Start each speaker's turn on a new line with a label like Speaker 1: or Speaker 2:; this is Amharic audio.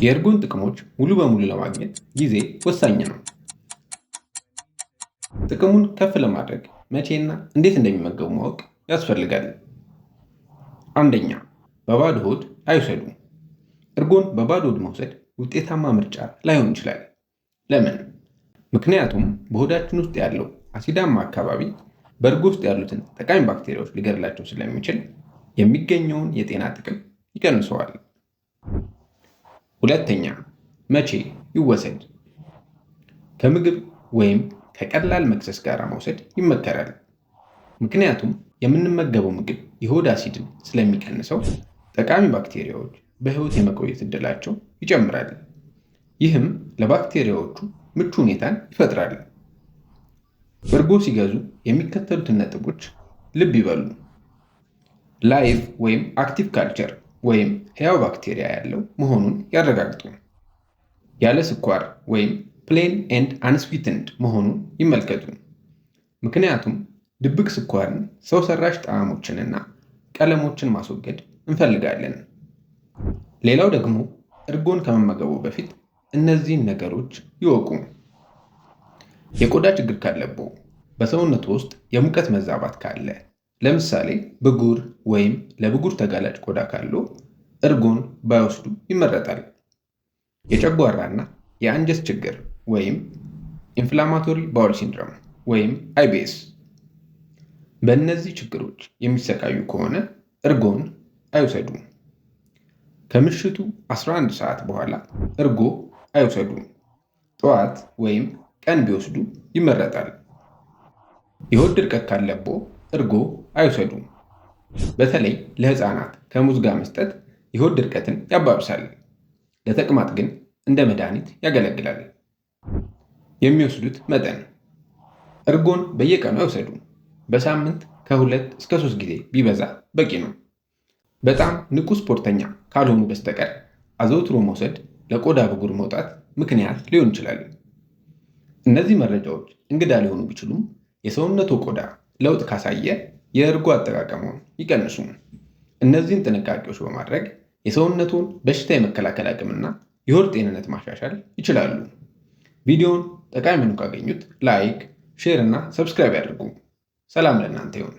Speaker 1: የእርጎን ጥቅሞች ሙሉ በሙሉ ለማግኘት ጊዜ ወሳኝ ነው። ጥቅሙን ከፍ ለማድረግ መቼና እንዴት እንደሚመገቡ ማወቅ ያስፈልጋል። አንደኛ፣ በባዶ ሆድ አይውሰዱ። እርጎን በባዶ ሆድ መውሰድ ውጤታማ ምርጫ ላይሆን ይችላል። ለምን? ምክንያቱም በሆዳችን ውስጥ ያለው አሲዳማ አካባቢ በእርጎ ውስጥ ያሉትን ጠቃሚ ባክቴሪያዎች ሊገድላቸው ስለሚችል የሚገኘውን የጤና ጥቅም ይቀንሰዋል። ሁለተኛ፣ መቼ ይወሰድ? ከምግብ ወይም ከቀላል መክሰስ ጋር መውሰድ ይመከራል። ምክንያቱም የምንመገበው ምግብ የሆድ አሲድን ስለሚቀንሰው ጠቃሚ ባክቴሪያዎች በሕይወት የመቆየት ዕድላቸው ይጨምራል። ይህም ለባክቴሪያዎቹ ምቹ ሁኔታን ይፈጥራል። እርጎ ሲገዙ የሚከተሉትን ነጥቦች ልብ ይበሉ። ላይቭ ወይም አክቲቭ ካልቸር ወይም ሕያው ባክቴሪያ ያለው መሆኑን ያረጋግጡ። ያለ ስኳር ወይም ፕሌን ኤንድ አንስዊትንድ መሆኑን ይመልከቱ። ምክንያቱም ድብቅ ስኳርን፣ ሰው ሰራሽ ጣዕሞችንና ቀለሞችን ማስወገድ እንፈልጋለን። ሌላው ደግሞ እርጎን ከመመገቡ በፊት እነዚህን ነገሮች ይወቁ። የቆዳ ችግር ካለብዎ፣ በሰውነቱ ውስጥ የሙቀት መዛባት ካለ፣ ለምሳሌ ብጉር ወይም ለብጉር ተጋላጭ ቆዳ ካለው እርጎን ባይወስዱ ይመረጣል። የጨጓራና የአንጀት ችግር ወይም ኢንፍላማቶሪ ባውል ሲንድሮም ወይም IBS፣ በእነዚህ ችግሮች የሚሰቃዩ ከሆነ እርጎን አይውሰዱ። ከምሽቱ 11 ሰዓት በኋላ እርጎ አይውሰዱ። ጠዋት ወይም ቀን ቢወስዱ ይመረጣል። የሆድ ድርቀት ካለብዎ እርጎ አይውሰዱ። በተለይ ለሕፃናት ከሙዝ ጋር መስጠት የሆድ ድርቀትን ያባብሳል። ለተቅማጥ ግን እንደ መድኃኒት ያገለግላል። የሚወስዱት መጠን፣ እርጎን በየቀኑ አይውሰዱ። በሳምንት ከ2 እስከ 3 ጊዜ ቢበዛ በቂ ነው። በጣም ንቁ ስፖርተኛ ካልሆኑ በስተቀር አዘውትሮ መውሰድ ለቆዳ ብጉር መውጣት ምክንያት ሊሆን ይችላል። እነዚህ መረጃዎች እንግዳ ሊሆኑ ቢችሉም የሰውነቱ ቆዳ ለውጥ ካሳየ የእርጎ አጠቃቀሙን ይቀንሱ። እነዚህን ጥንቃቄዎች በማድረግ የሰውነቱን በሽታ የመከላከል አቅምና የሆድ ጤንነት ማሻሻል ይችላሉ። ቪዲዮውን ጠቃሚ ሆኖ ካገኙት ላይክ፣ ሼር እና ሰብስክራይብ ያድርጉ። ሰላም ለእናንተ ይሁን።